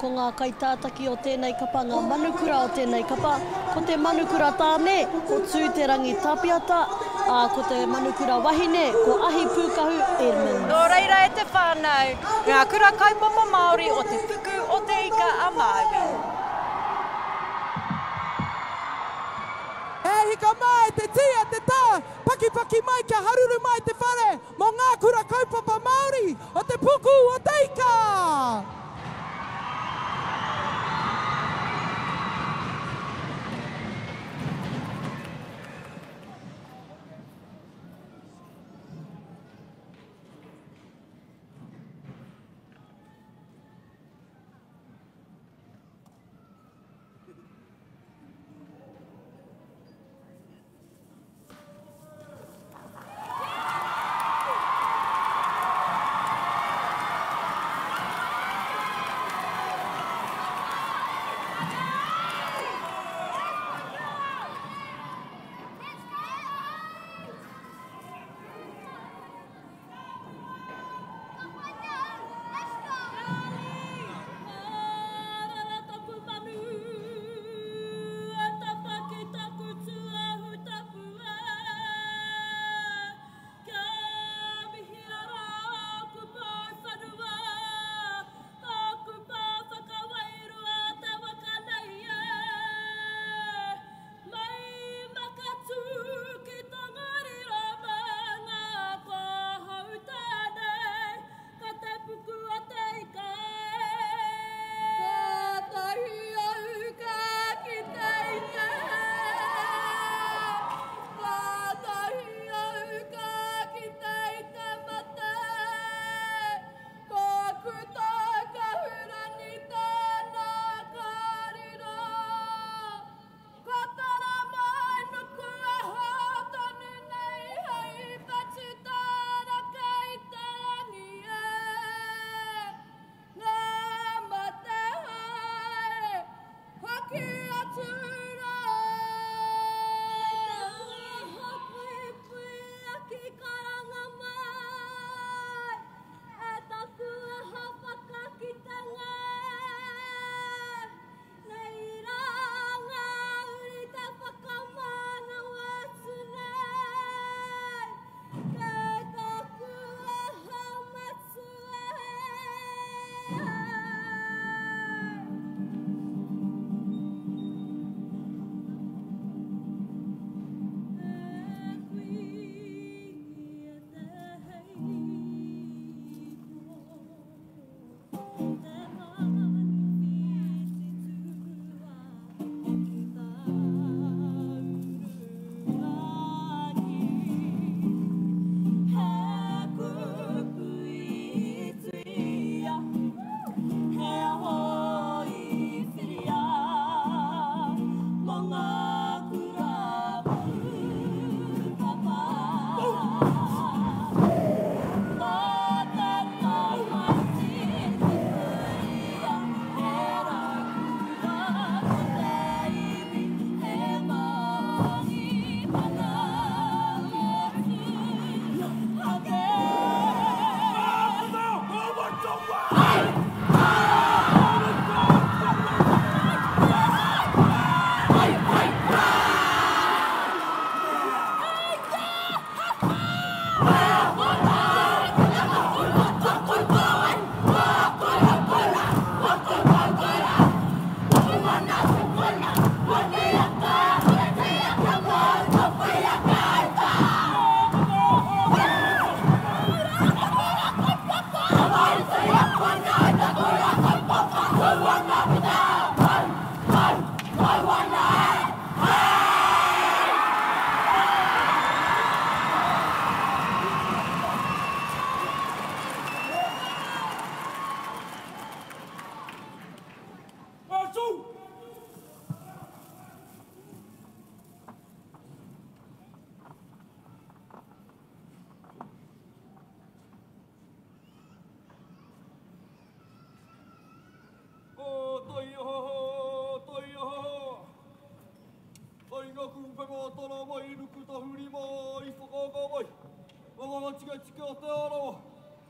ko ngā kaitātaki o tēnei kapa, ngā manukura o tēnei kapa. Ko te manukura tāne, ko tū te rangi tapiata, ko te manukura wahine, ko ahi pūkahu Edmund. Nō reira e te whānau, ngā kura kaupapa Māori o te puku o te ika a Māui. E hika mai te tia te tā, paki mai kia haruru mai te whare, mō ngā kura kaupapa Māori o te puku o te ika!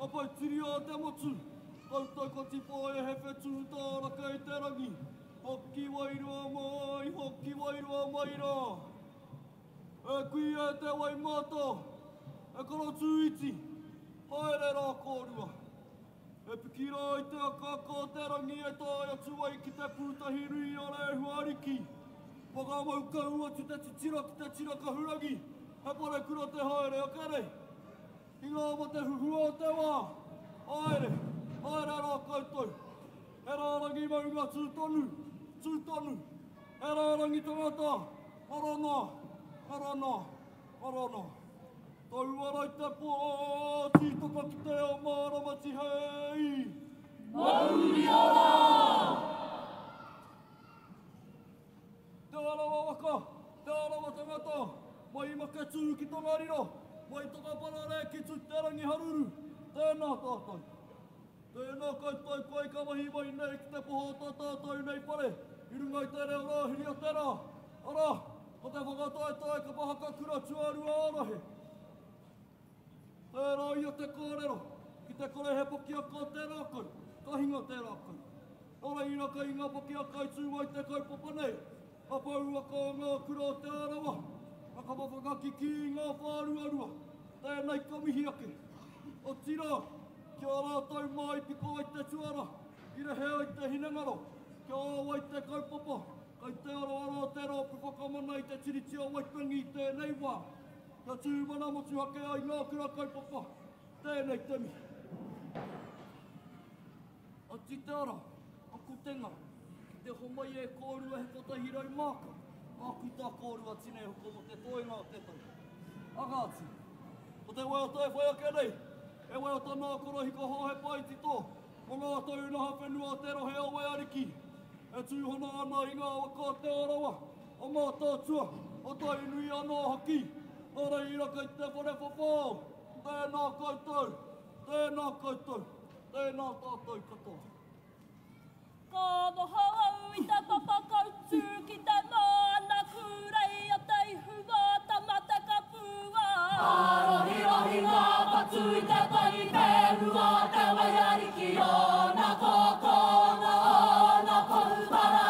Apa ciri ada mocu, kau tak kau tipu hefe cuta rakyat. Rangi, Hoki Wairua Mai, Hoki Wairua Maira. Kui e te Waimato, e karo tūiti, haere rā kōrua. E pikira i te akaka te rangi e tāia tuai ki te pūtahi rui o le huariki. Whakamau kaua tu te titira ki te tira kahurangi, he pare kura te haere a kare. I ngā ma te huhua o te wā, haere, haere rā koutou. He rā rangi maunga tūtonu, tūtonu. He rā rangi tangata, harana, harana, harana. Tau arai te pō, tītoka ki te ao māramati hei. Mauri ora! Te arawa waka, te arawa tangata, mai maka tū ki tongariro, mai toka parare ki tū te rangi haruru. Tēnā tātou. Tēnā koutou koe ka mahi mai nei ki te poho tā tātou nei pare. I runga i te reo rāhiri a tērā. Ara, ko te whakataetae ka pahaka kura tuarua arahe. Tērā i o te kōrero, ki te kore he poki a ko te rākau, ka hinga te rākau. Ora i raka i ngā poki a kai tūwai te kaupapa nei, a pau a ko ngā kura o te arawa, a ka mawhakaki ki ngā whāruarua, tēnei ka mihi ake. O tira, kia rātau mai piko ai te tuara, i re hea i te hinengaro, kia awa i te kaupapa, kai te aroara o te rāpu whakamana i te tiritia waitangi i tēnei wā. Ka tūmana motu hake ai ngā kura kaupapa, tēnei temi. A ti te ara, a kutenga, ki te homai e kōrua he kotahi rau māka, a ki tā kōrua tine hoko mo te toenga o te tau. Agāti, o te wai o tai whai ake nei, e wai o tā nā korohi ka hohe pai tito, o ngā tau naha whenua te rohe o wai ariki, e tūhona ana i ngā waka te arawa, o mā tātua, o tai nui anō haki, ora i raka i te whare whawhau, tēnā koutou, tēnā koutou, tēnā tātou katoa. Ka noho au i te papakautu ki te mana kurei a te hua tamate ka pua. Rohi rohi ngā patu i te tai pērua te waiariki o nā kōkona o nā koutara.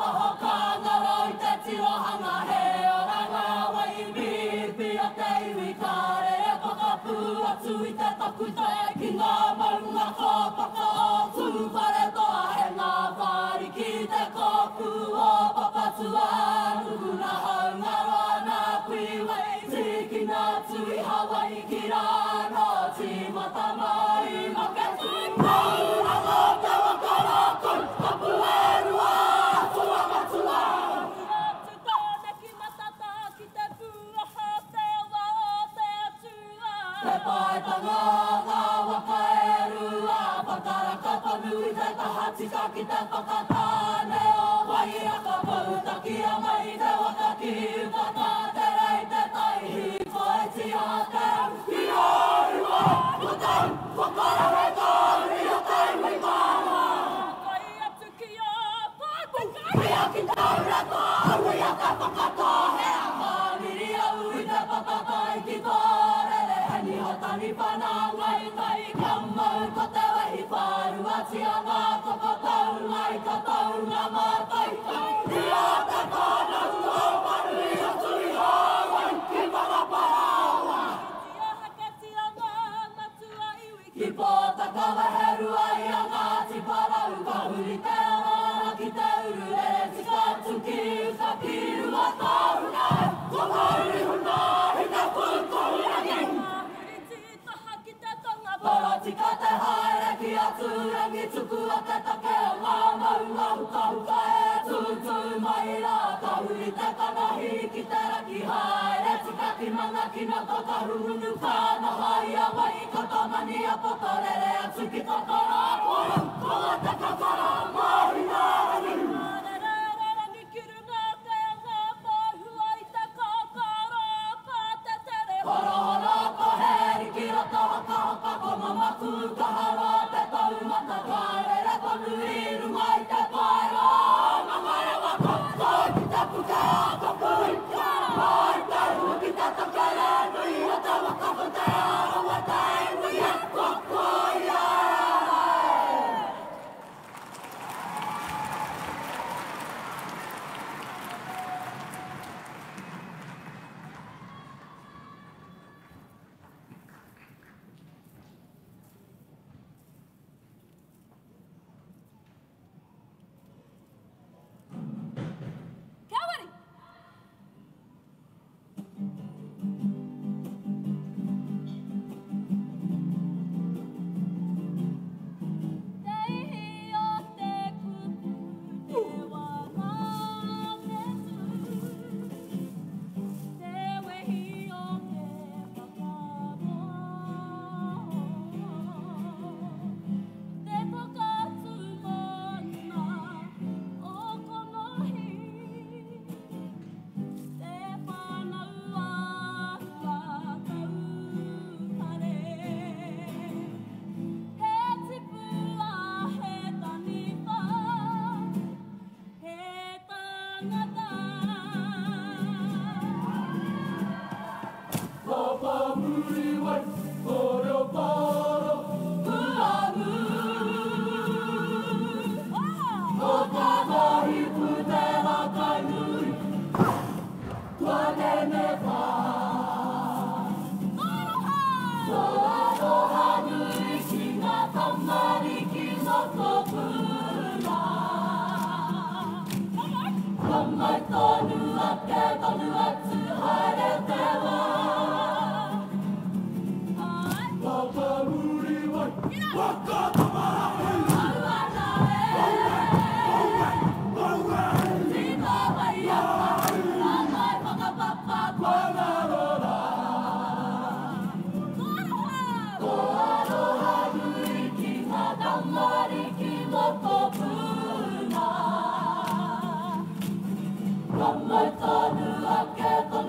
Wahoka ngaro i te tirohanga he oranga wai mipi a te iwi kare e pakapu atu i te takutai ki ngā maunga kōpaka o tūwhare toa he ngā whari ki te kōpu o papatua. Nukuna haunga roa nā kuiwai, tiki ngā tui Hawaii ki rāno, tīmata mai make tui paura ngō te wakarako, kapu e rua, atua matua. Atu tāne ki matata ki te puaha te wa o te atua. Te paetanga ngā waka e rua, pakaraka panui te tahatika ki te whakatāne o wai a ka pautaki a mai te waka ki upata te rei te taihi koe ti a te i orua. O te whakarahe tōri o te wimana. Kai atu ki a pātakai. Pia ki taura tōri a te whakatohe a māmiri au i te papatai ki tōrere. Heni ho tani whanangai tai kamau ko te wehi whārua tia ngā koko taungai ka taunga mātai. I a te kānau o marui o tui Hawaii ki whakaparawa. Tia hake tia ngā matua iwi ki pōtaka weherua i a ngāti parau. Ka huri te arara ki te ururere tika tuki uka ki rua tauna. Ko mauri huna i te pukohirangi. Paratika te haere ki atu rangi tuku a te take o ngā maunga huka e tutu mai rā. Ka huri te kanahi ki te raki haere tika ki manga ki na toka rungunu kānaha i a wai ka tamani a potorere atu ki takara kora. Kola te kakara mahi nā rangi. Marere rangi ki runga te ngā pāhua i te kakara pā te tere. Horo horo ko heri ki rata haka haka ko mamaku ka hara te taumata karere tonu i runga i te paera. Mamare waka tau ki te puke a ka pui. Mai te hua ki te takere nui o te waka pute arawa te nui e koko i ai. Come, my son,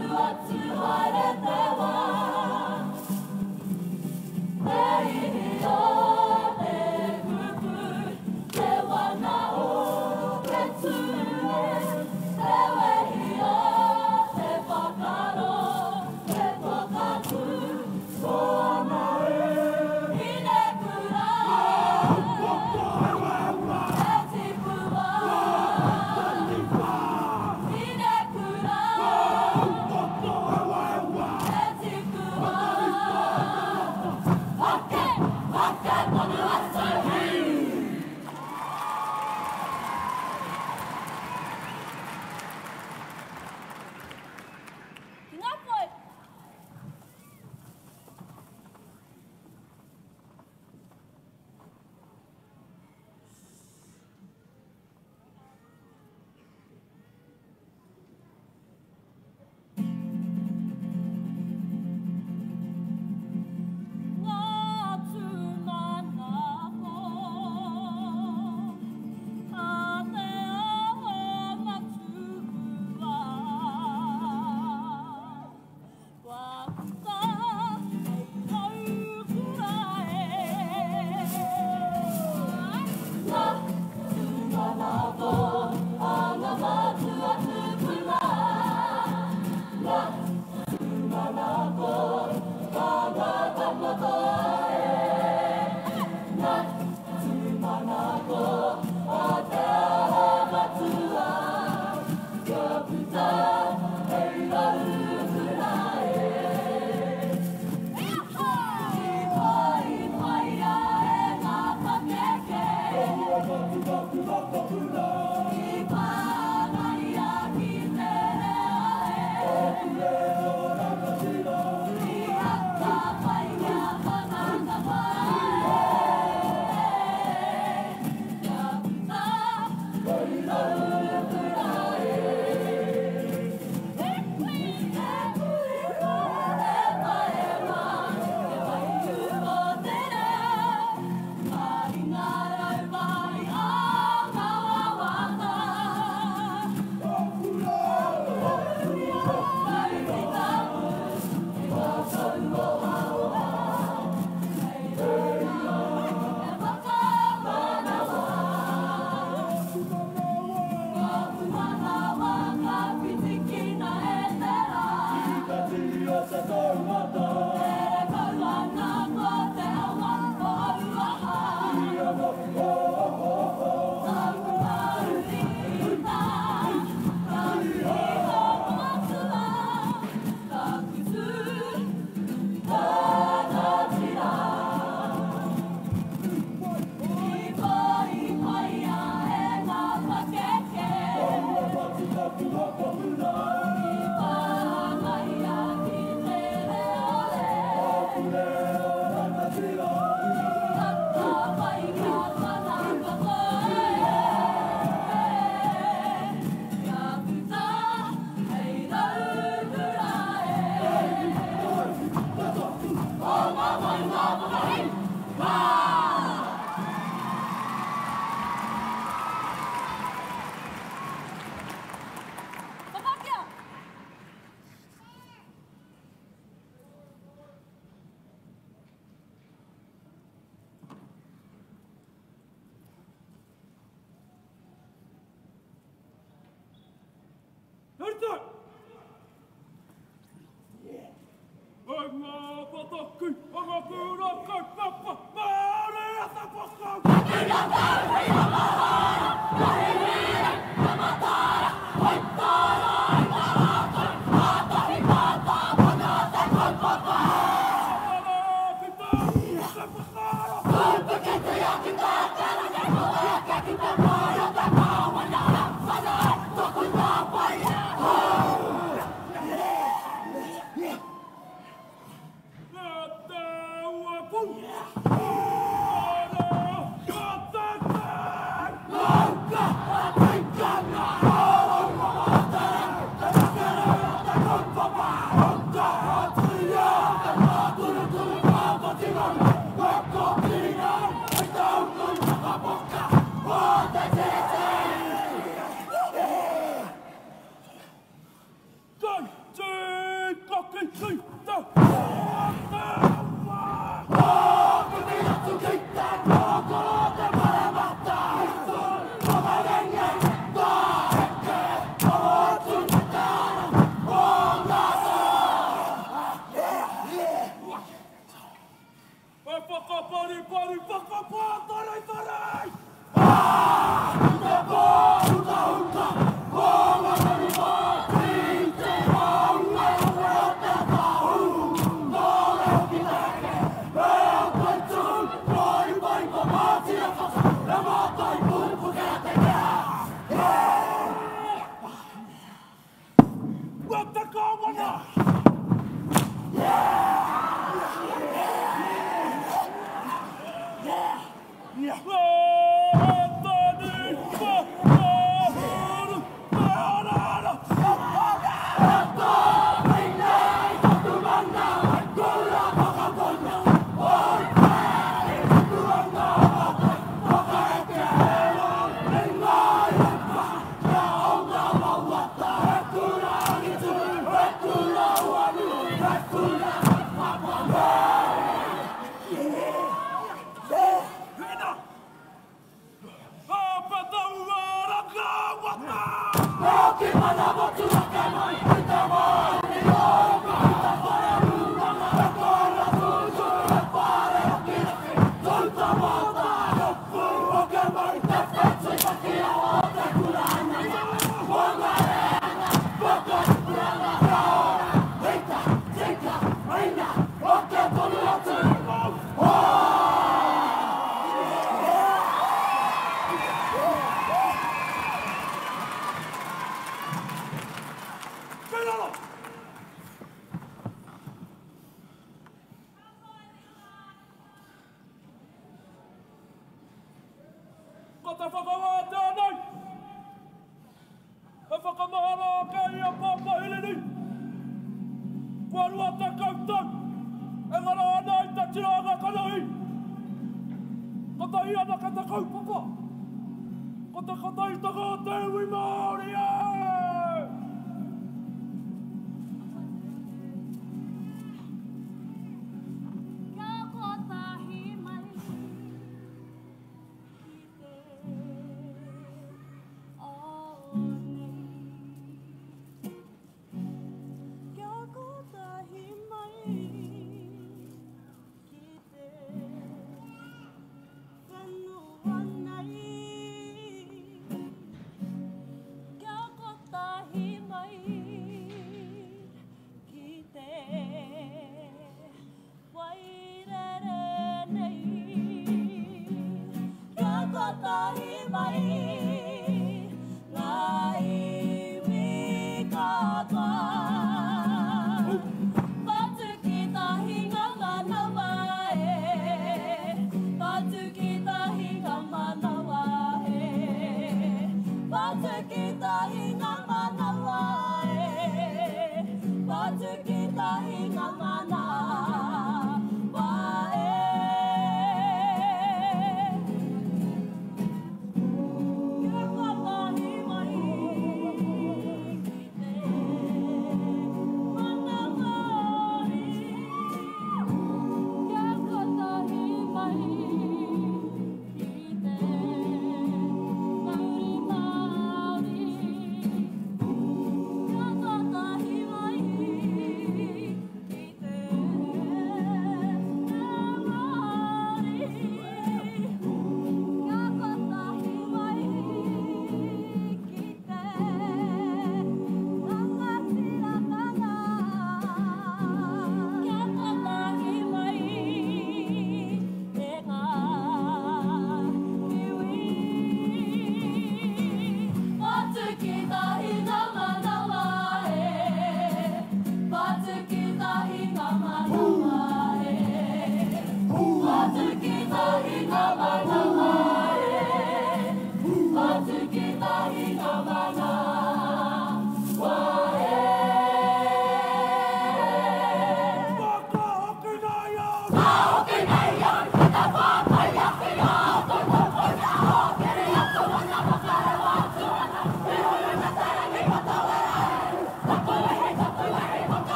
Kita hinga